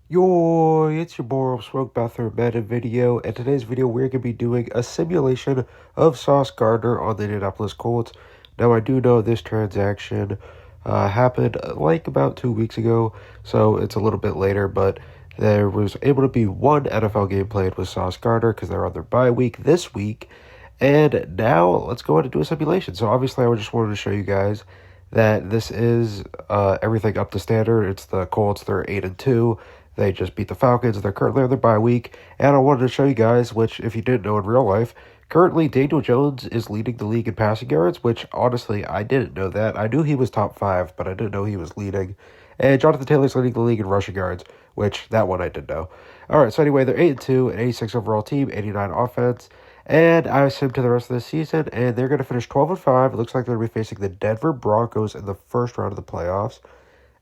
Yo, it's your boy Smoke Bathroom Madden video. In today's video, we're going to be doing a simulation of Sauce Gardner on the Indianapolis Colts. Now, I do know this transaction happened like about 2 weeks ago, so it's a little bit later, but there was able to be one NFL game played with Sauce Gardner because they're on their bye week this week. And now let's go ahead and do a simulation. So obviously, I just wanted to show you guys that this is everything up to standard. It's the Colts. They're 8-2. They just beat the Falcons. They're currently on their bye week. And I wanted to show you guys, which if you didn't know in real life, currently Daniel Jones is leading the league in passing yards, which honestly, I didn't know that. I knew he was top five, but I didn't know he was leading. And Jonathan Taylor's leading the league in rushing yards, which that one I did know. All right, so anyway, they're 8-2, an 86 overall team, 89 offense. And I assume to the rest of the season, and they're going to finish 12-5. It looks like they're going to be facing the Denver Broncos in the first round of the playoffs.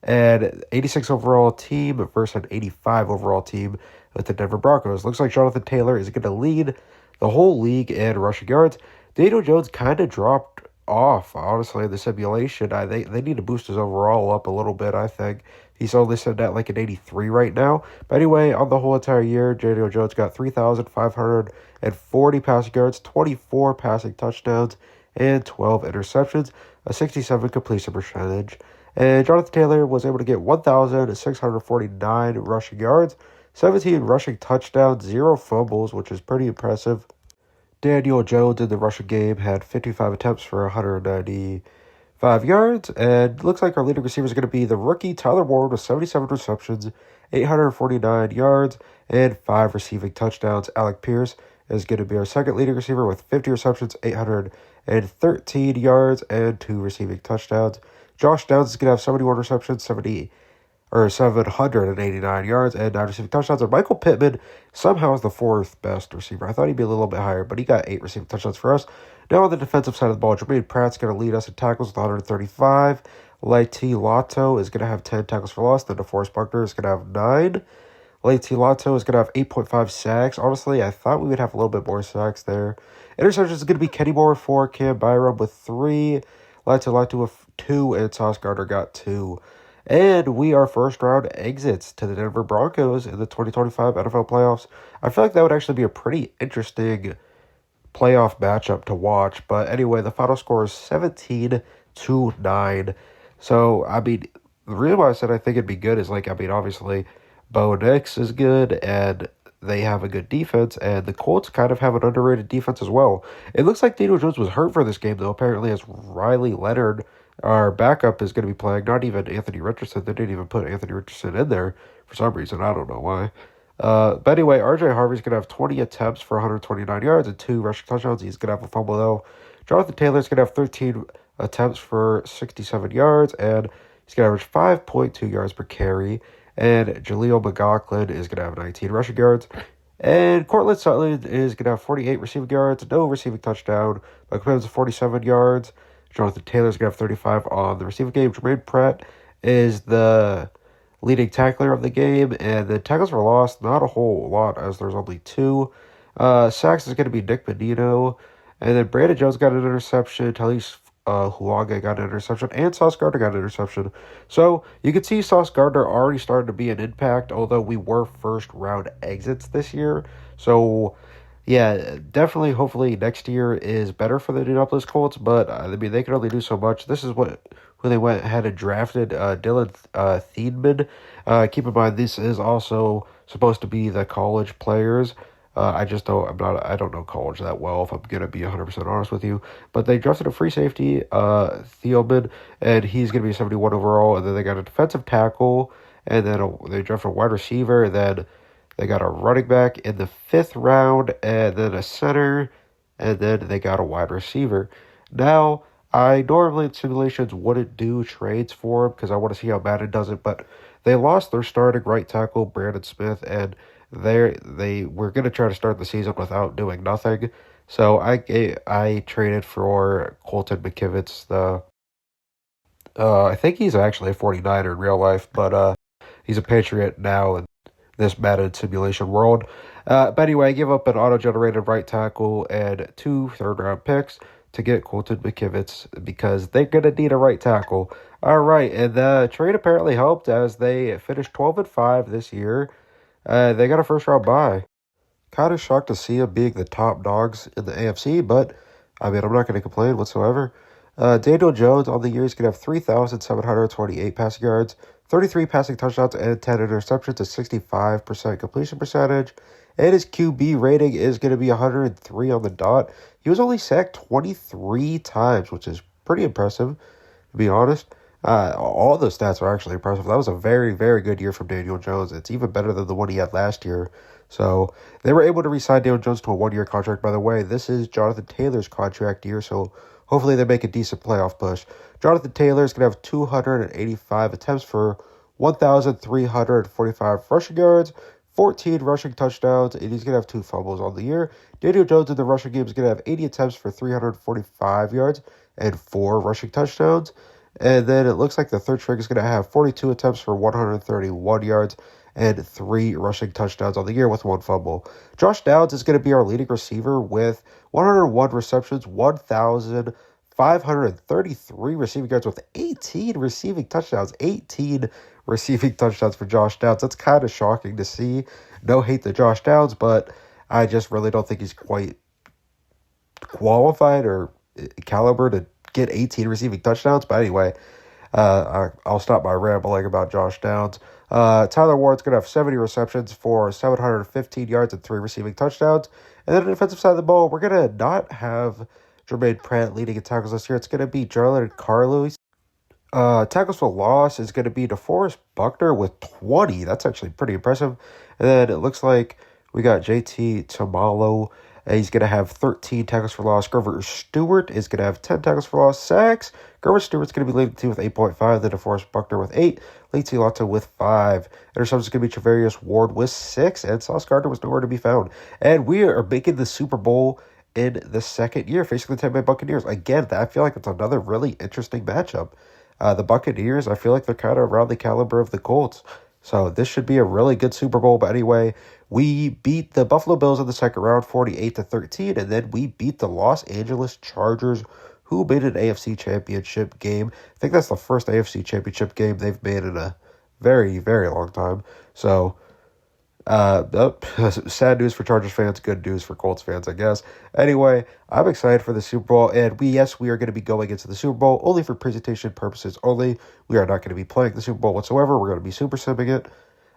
And 86 overall team versus an 85 overall team with the Denver Broncos. Looks like Jonathan Taylor is going to lead the whole league in rushing yards. Daniel Jones kind of dropped off, honestly, in the simulation. They need to boost his overall up a little bit, I think. He's only sitting at like an 83 right now. But anyway, on the whole entire year, Daniel Jones got 3,540 passing yards, 24 passing touchdowns, and 12 interceptions, a 67 completion percentage. And Jonathan Taylor was able to get 1,649 rushing yards, 17 rushing touchdowns, 0 fumbles, which is pretty impressive. Daniel Jones in the rushing game had 55 attempts for 195 yards, and looks like our leading receiver is going to be the rookie Tyler Ward with 77 receptions, 849 yards, and 5 receiving touchdowns. Alec Pierce is going to be our second leading receiver with 50 receptions, 813 yards, and 2 receiving touchdowns. Josh Downs is going to have 71 receptions, 789 yards, and 9 receiving touchdowns. And Michael Pittman somehow is the fourth best receiver. I thought he'd be a little bit higher, but he got 8 receiving touchdowns for us. Now on the defensive side of the ball, Jermaine Pratt's going to lead us in tackles with 135. Leite Lotto is going to have 10 tackles for loss. Then DeForest Buckner is going to have 9. Leite Lotto is going to have 8.5 sacks. Honestly, I thought we would have a little bit more sacks there. Interceptions is going to be Kenny Moore with 4, Cam Byram with 3, Leite Lotto with 2, and Sauce Gardner got 2. And we are first round exits to the Denver Broncos in the 2025 NFL playoffs. I feel like that would actually be a pretty interesting playoff matchup to watch. But anyway, the final score is 17-9. So, I mean, the reason why I said I think it'd be good is obviously, Bo Nix is good and they have a good defense, and the Colts kind of have an underrated defense as well. It looks like Daniel Jones was hurt for this game, though, apparently, as Riley Leonard, our backup, is going to be playing. Not even Anthony Richardson. They didn't even put Anthony Richardson in there for some reason. I don't know why. But anyway, RJ Harvey's going to have 20 attempts for 129 yards and 2 rushing touchdowns. He's going to have a fumble, though. Jonathan Taylor's going to have 13 attempts for 67 yards, and he's going to average 5.2 yards per carry. And Jaleel McLaughlin is going to have 19 rushing yards. And Cortland Sutton is going to have 48 receiving yards, no receiving touchdown. Michael Pittman's 47 yards. Jonathan Taylor's going to have 35 on the receiving game. Jermaine Pratt is the leading tackler of the game. And the tackles for loss, not a whole lot, as there's only 2. Sacks is going to be Nick Benito. And then Brandon Jones got an interception. Talise Huanga got an interception, and Sauce Gardner got an interception. So you can see Sauce Gardner already starting to be an impact, although we were first round exits this year. So yeah, definitely, hopefully next year is better for the Indianapolis Colts, but I mean, they can only do so much. This is who they went ahead and drafted, Dylan Thiedman. Keep in mind, this is also supposed to be the college players. I just don't, I don't know college that well, if I'm going to be 100% honest with you. But they drafted a free safety, Thielman, and he's going to be 71 overall. And then they got a defensive tackle, and then they drafted a wide receiver, and then they got a running back in the 5th round, and then a center, and then they got a wide receiver. Now, I normally in simulations wouldn't do trades for him because I want to see how Madden does it, but they lost their starting right tackle, Brandon Smith, and they were going to try to start the season without doing nothing. So I traded for Colton McKivitz. I think he's actually a 49er in real life, but he's a Patriot now in this Madden simulation world. But anyway, I give up an auto-generated right tackle and 2 third-round picks to get Colton McKivitz because they're going to need a right tackle. All right, and the trade apparently helped as they finished 12-5 this year. They got a first round bye. Kind of shocked to see them being the top dogs in the AFC, but I mean, I'm not going to complain whatsoever. Daniel Jones on the year is going to have 3,728 passing yards, 33 passing touchdowns, and 10 interceptions, a 65% completion percentage. And his QB rating is going to be 103 on the dot. He was only sacked 23 times, which is pretty impressive, to be honest. All those stats are actually impressive. That was a very, very good year from Daniel Jones. It's even better than the one he had last year. So they were able to re-sign Daniel Jones to a one-year contract. By the way, this is Jonathan Taylor's contract year, so hopefully they make a decent playoff push. Jonathan Taylor is going to have 285 attempts for 1,345 rushing yards, 14 rushing touchdowns, and he's going to have 2 fumbles on the year. Daniel Jones in the rushing game is going to have 80 attempts for 345 yards and 4 rushing touchdowns. And then it looks like the third string is going to have 42 attempts for 131 yards and 3 rushing touchdowns on the year with 1 fumble. Josh Downs is going to be our leading receiver with 101 receptions, 1,533 receiving yards with 18 receiving touchdowns. 18 receiving touchdowns for Josh Downs. That's kind of shocking to see. No hate to Josh Downs, but I just really don't think he's quite qualified or caliber to get 18 receiving touchdowns. But anyway, I'll stop my rambling about Josh Downs. Tyler Ward's going to have 70 receptions for 715 yards and 3 receiving touchdowns. And then on the defensive side of the ball, we're going to not have Jermaine Pratt leading in tackles this year. It's going to be Jarlin Carlos. Tackles for loss is going to be DeForest Buckner with 20. That's actually pretty impressive. And then it looks like we got JT Tamalo. He's going to have 13 tackles for loss. Grover Stewart is going to have 10 tackles for loss. Sacks. Grover Stewart's going to be leading the team with 8.5. Then DeForest Buckner with 8. Leite Lotto with 5. Interceptions is going to be Travarius Ward with 6. And Sauce Gardner was nowhere to be found. And we are making the Super Bowl in the second year, facing the Tampa Bay Buccaneers. Again, I feel like it's another really interesting matchup. The Buccaneers, I feel like they're kind of around the caliber of the Colts. So this should be a really good Super Bowl. But anyway, we beat the Buffalo Bills in the second round 48-13. And then we beat the Los Angeles Chargers, who made an AFC Championship game. I think that's the first AFC Championship game they've made in a very, very long time. So sad news for Chargers fans, good news for Colts fans, I guess. Anyway, I'm excited for the Super Bowl, and we are going to be going into the Super Bowl only for presentation purposes only. We are not going to be playing the Super Bowl whatsoever. We're going to be super simming it.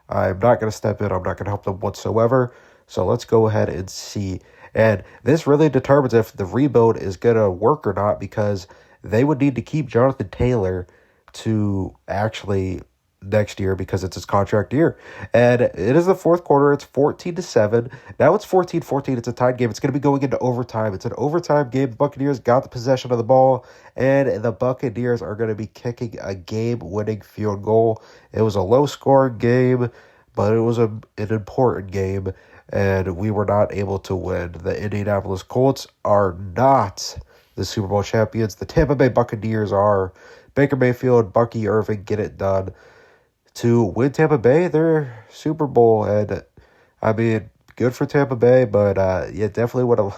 I'm not going to step in. I'm not going to help them whatsoever. So let's go ahead and see. And this really determines if the rebuild is going to work or not, because they would need to keep Jonathan Taylor to actually next year because it's his contract year. And it is the fourth quarter. It's 14-7. Now it's 14-14. It's a tied game. It's going to be going into overtime. It's an overtime game. The Buccaneers got the possession of the ball, and the Buccaneers are going to be kicking a game-winning field goal. It was a low-scoring game, but it was an important game, and we were not able to win. The Indianapolis Colts are not the Super Bowl champions. The Tampa Bay Buccaneers are. Baker Mayfield, Bucky Irving, get it done to win Tampa Bay their Super Bowl. And I mean, good for Tampa Bay, but yeah, definitely would have.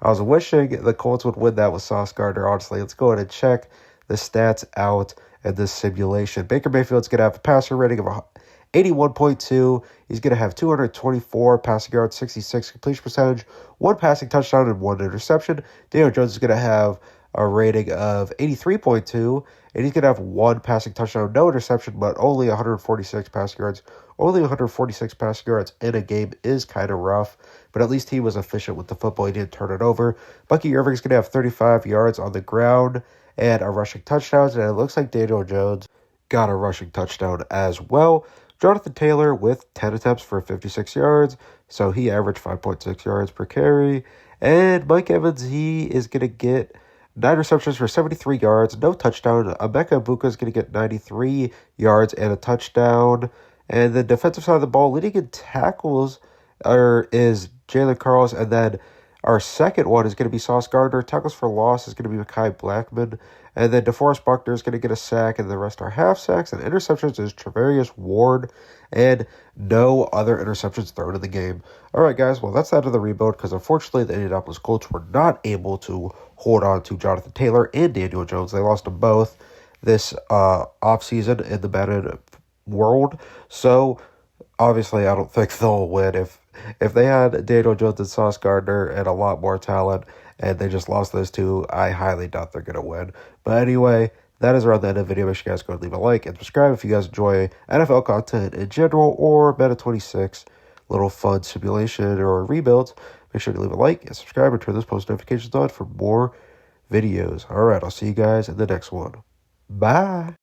I was wishing the Colts would win that with Sauce Gardner, honestly. Let's go ahead and check the stats out in this simulation. Baker Mayfield's going to have a passer rating of 81.2. He's going to have 224 passing yards, 66 completion percentage, 1 passing touchdown, and 1 interception. Daniel Jones is going to have a rating of 83.2, and he's going to have 1 passing touchdown, no interception, but only 146 passing yards. Only 146 passing yards in a game is kind of rough, but at least he was efficient with the football. He didn't turn it over. Bucky Irving is going to have 35 yards on the ground and a rushing touchdown, and it looks like Daniel Jones got a rushing touchdown as well. Jonathan Taylor with 10 attempts for 56 yards, so he averaged 5.6 yards per carry. And Mike Evans, he is going to get 9 receptions for 73 yards, no touchdown. Emeka Egbuka is going to get 93 yards and a touchdown. And the defensive side of the ball, leading in tackles is Jalen Carlos, and then Our second one is going to be Sauce Gardner. Tackles for loss is going to be Mekhi Blackman. And then DeForest Buckner is going to get a sack, and the rest are half sacks. And interceptions is Travarius Ward, and no other interceptions thrown in the game. All right, guys, well, that's the end of the rebuild because unfortunately the Indianapolis Colts were not able to hold on to Jonathan Taylor and Daniel Jones. They lost them both this offseason in the Madden world. So obviously, I don't think they'll win if they had Daniel Jones and Sauce Gardner and a lot more talent, and they just lost those two. I highly doubt they're gonna win. But anyway, that is around the end of the video. Make sure you guys go and leave a like and subscribe if you guys enjoy NFL content in general or Madden 26, little fun simulation or rebuilds. Make sure to leave a like and subscribe and turn those post notifications on for more videos. All right, I'll see you guys in the next one. Bye.